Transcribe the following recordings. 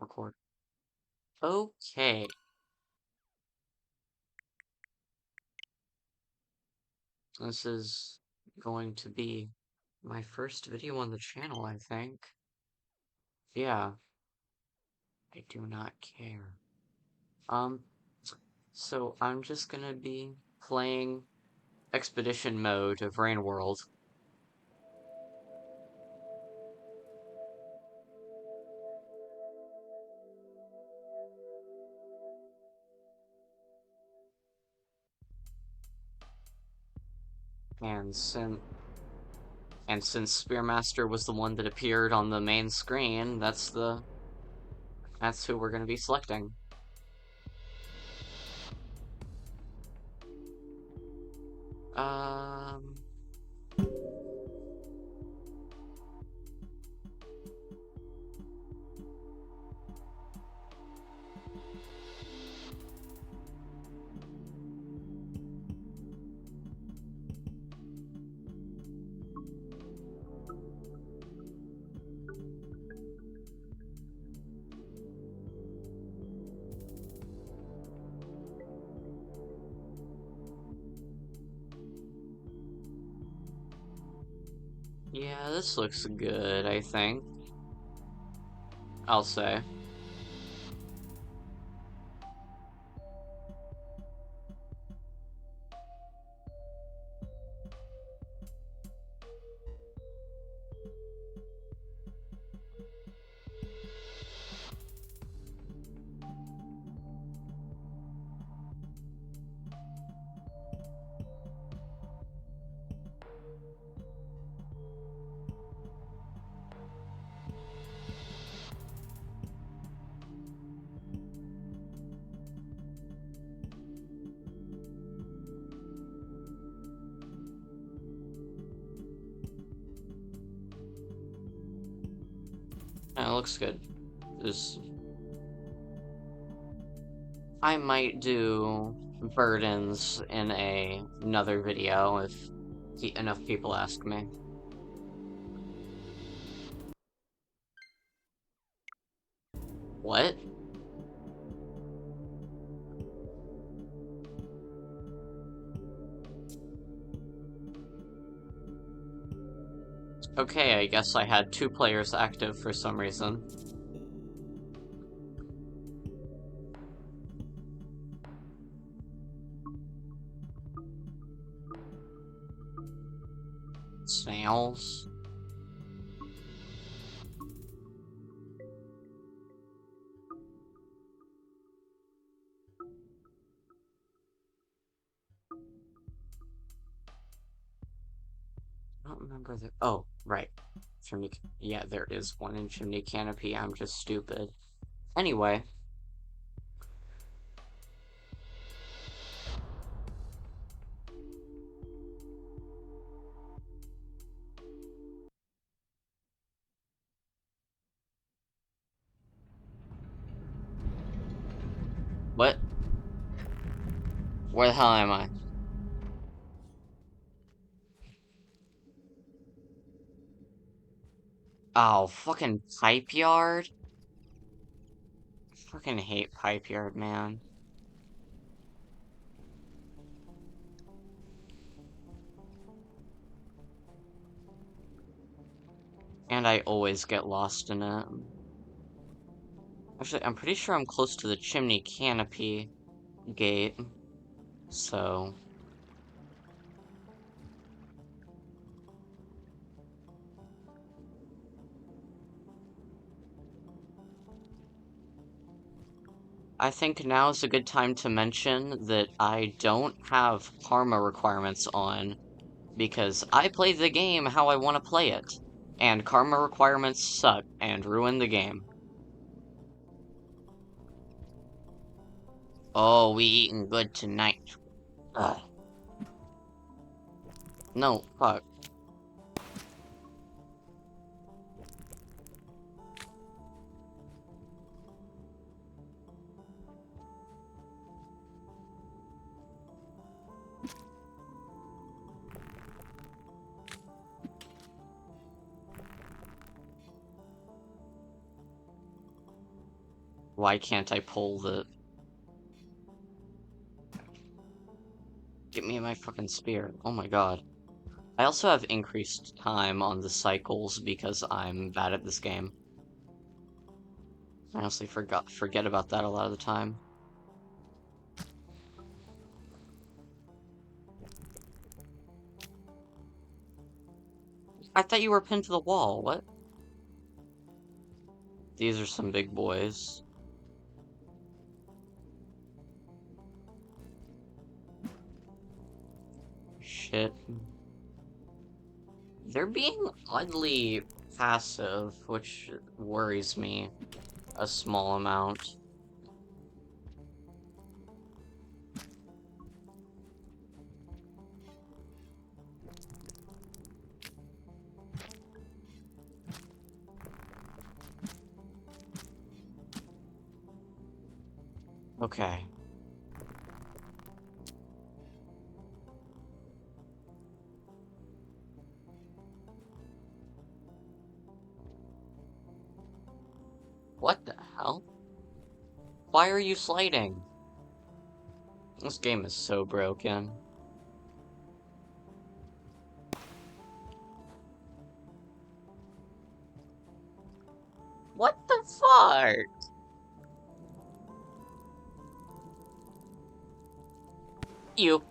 record. Okay. This is going to be my first video on the channel, I think. Yeah, I do not care. Um, so I'm just gonna be playing Expedition mode of Rain World. And since Spearmaster was the one that appeared on the main screen, that's who we're gonna be selecting. Um, yeah, this looks good, I think. I'll say. It looks good. This I might do burdens in another video if enough people ask me. What? Okay, I guess I had 2 players active for some reason. Snails. I don't remember the. Oh, right. Chimney. Yeah, there is one in Chimney Canopy. I'm just stupid. Anyway. What? Where the hell am I? Oh, fucking Pipe Yard? Fucking hate Pipe Yard, man. And I always get lost in it. Actually, I'm pretty sure I'm close to the Chimney Canopy gate, so... I think now is a good time to mention that I don't have karma requirements on, because I play the game how I want to play it, and karma requirements suck and ruin the game. Oh, we eating good tonight. Ugh. No, fuck. Why can't I pull the... Get me my fucking spear. Oh my god. I also have increased time on the cycles because I'm bad at this game. I honestly forget about that a lot of the time. I thought you were pinned to the wall. What? These are some big boys. Shit. They're being oddly passive, which worries me a small amount. Okay. What the hell? Why are you sliding? This game is so broken. What the fuck? You.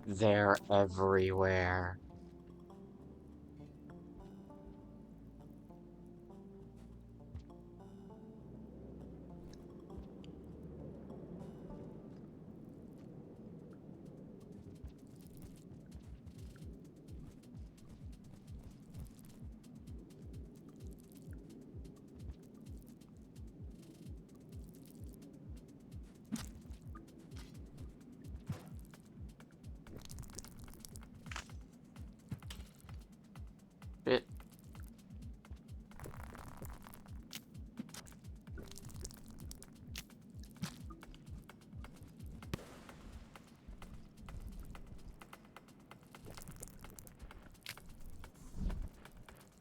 They're everywhere. It.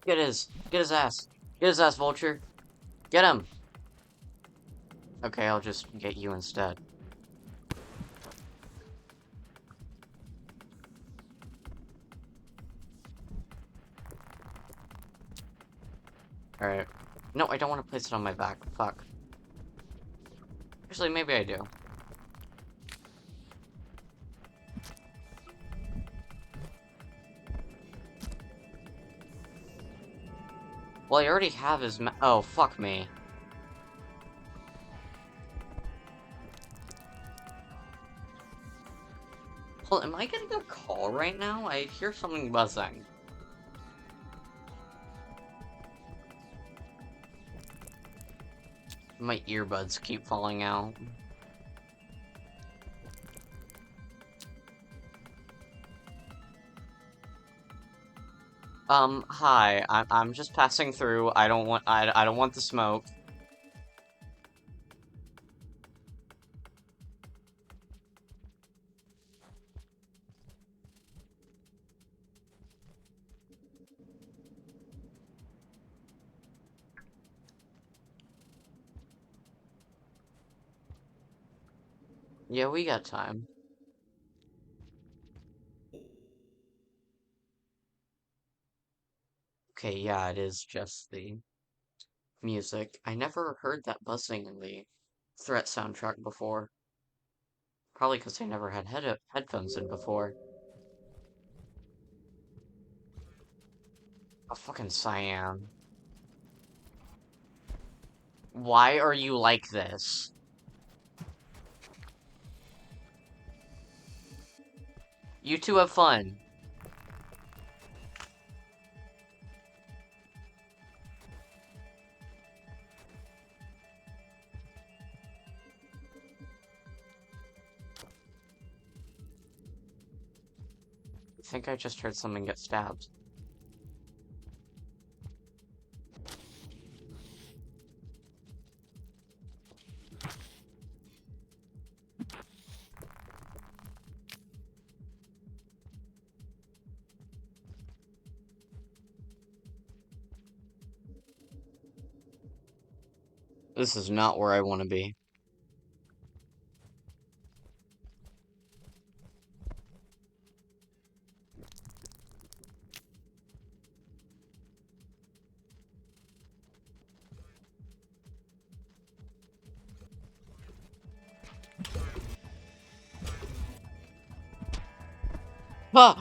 Get his ass. Get his ass, Vulture. Get him. Okay, I'll just get you instead. Alright. No, I don't want to place it on my back. Fuck. Actually, maybe I do. Well, I already have his oh, fuck me. Hold, am I getting a call right now? I hear something buzzing. My earbuds keep falling out. Hi. I'm just passing through. I don't want the smoke. Yeah, we got time. Okay, yeah, it is just the music. I never heard that buzzing in the Threat soundtrack before. Probably because I never had headphones in before. A fucking cyan. Why are you like this? You two have fun. I think I just heard someone get stabbed. This is not where I want to be. Huh!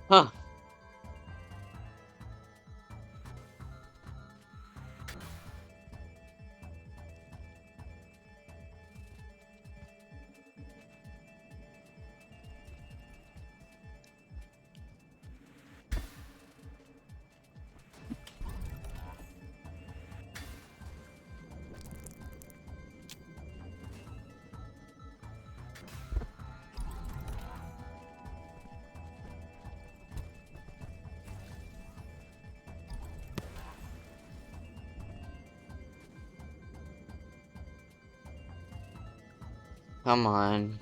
Huh! Come on.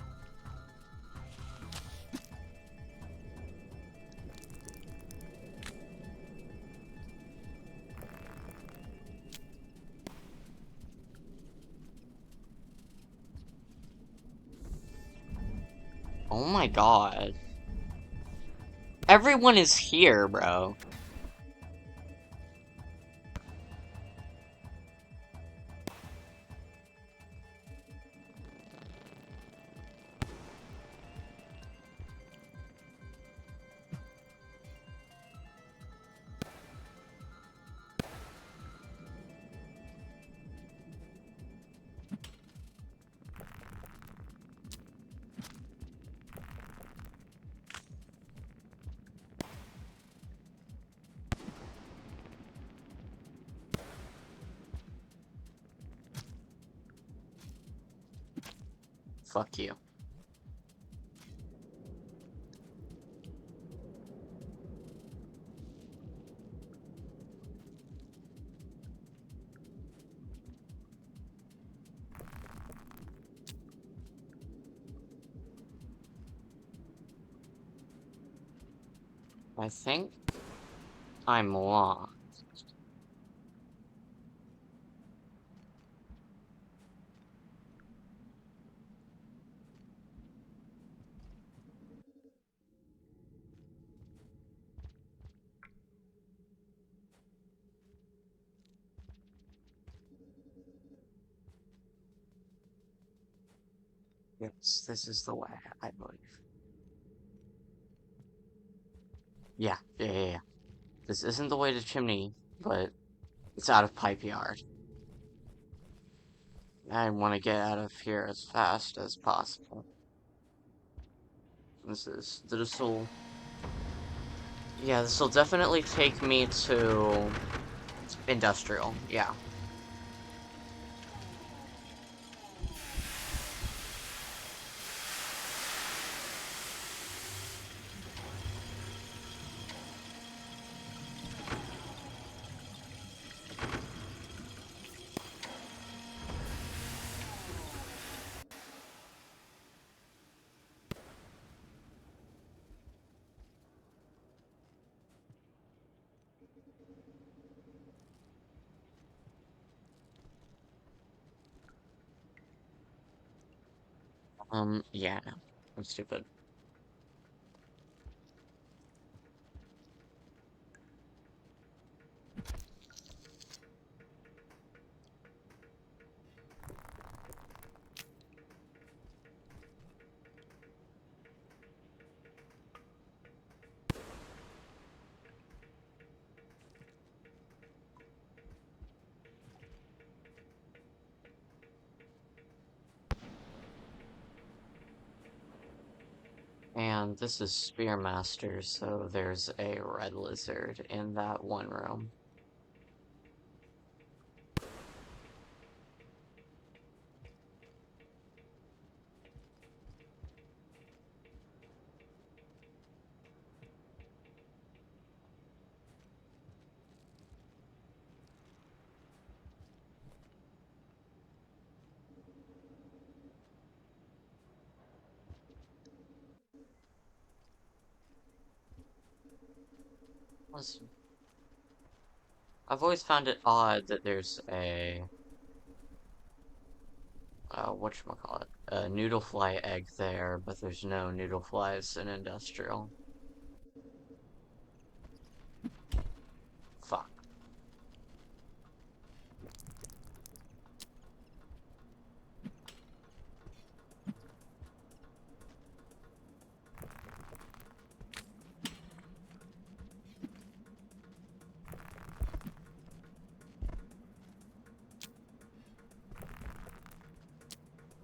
Oh my god. Everyone is here, bro. Fuck you. I think I'm lost. Yes, this is the way, I believe. Yeah. This isn't the way to Chimney, but it's out of Pipe Yard. I want to get out of here as fast as possible. This'll, yeah, this'll definitely take me to Industrial, yeah. Yeah, no, I'm stupid. And this is Spearmaster, so there's a red lizard in that one room. Listen, I've always found it odd that there's a whatchamacallit, a noodle fly egg there, but there's no noodle flies in industrial. Fuck.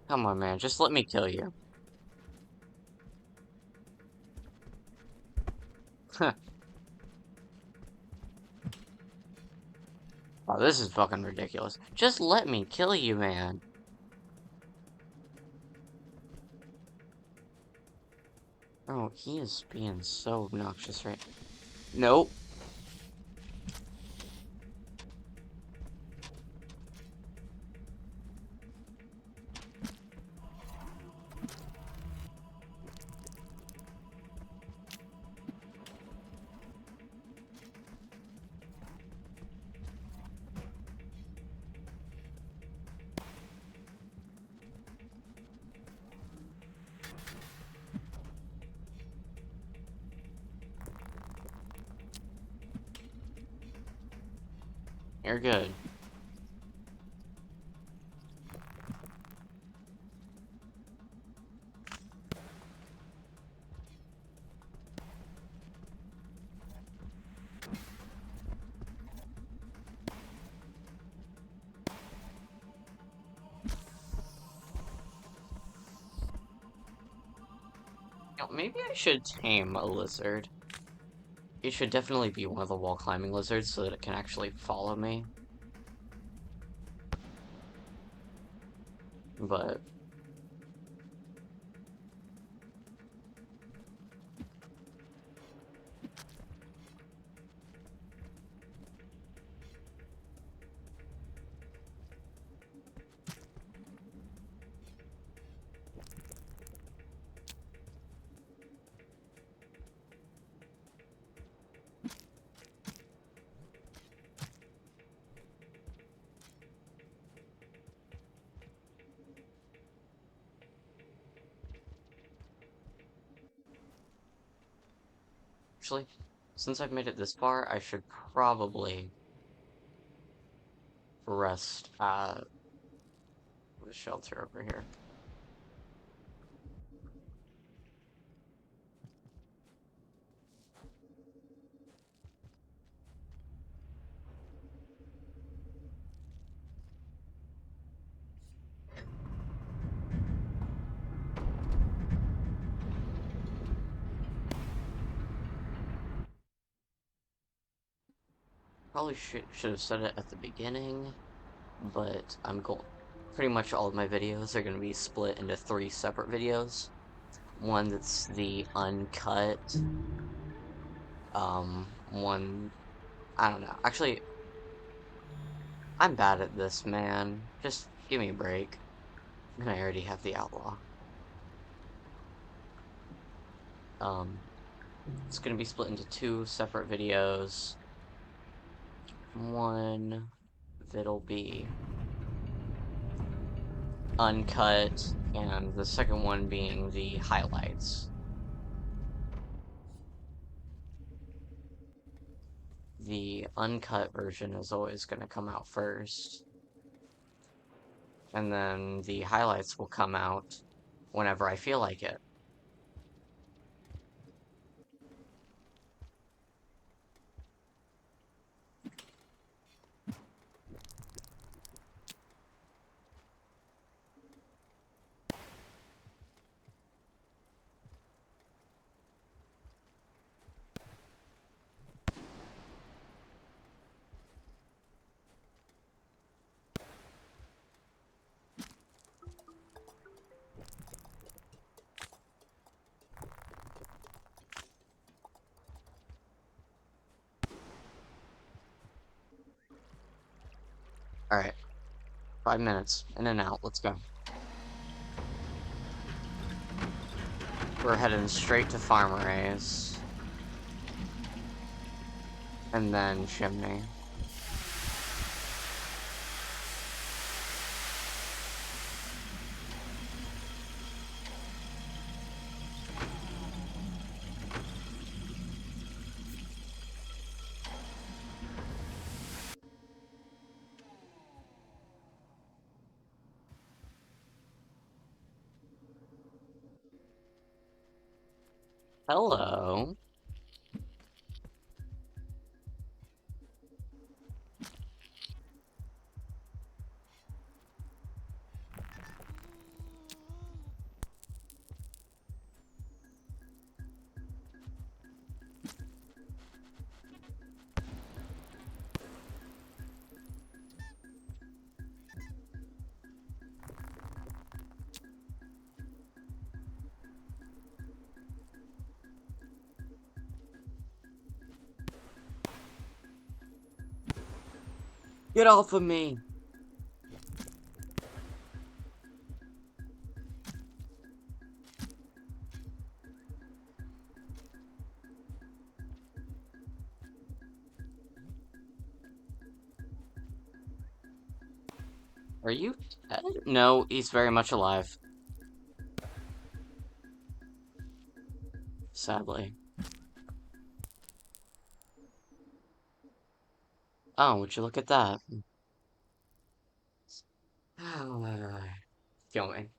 Come on, man, just let me kill you. Huh. Oh, this is fucking ridiculous. Just let me kill you, man. Oh, he is being so obnoxious right. Nope. You're good. You know, maybe I should tame a lizard. It should definitely be one of the wall climbing lizards so that it can actually follow me. But actually, since I've made it this far, I should probably rest at the shelter over here. Probably should have said it at the beginning, but I'm going. Pretty much all of my videos are going to be split into 3 separate videos. One that's the uncut, one, I don't know. Actually, I'm bad at this, man. Just give me a break. And I already have the outlaw. It's going to be split into 2 separate videos. One that'll be uncut, and the second one being the highlights. The uncut version is always going to come out first, and then the highlights will come out whenever I feel like it. Alright, 5 minutes, in and out, let's go. We're heading straight to Farmerace. And then Chimney. Hello. Get off of me. Are you dead? No, he's very much alive. Sadly. Oh, would you look at that? Going.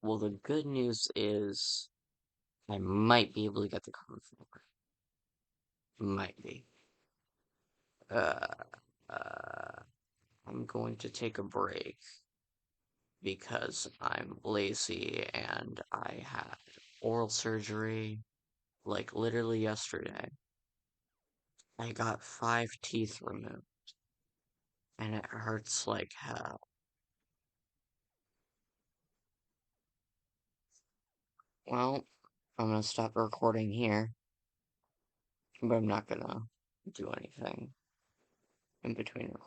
Well, the good news is I might be able to get the conflict. Might be. Uh, uh, I'm going to take a break because I'm lazy and I had oral surgery like literally yesterday. I got 5 teeth removed and it hurts like hell. Well, I'm gonna stop recording here, but I'm not gonna do anything in between recording.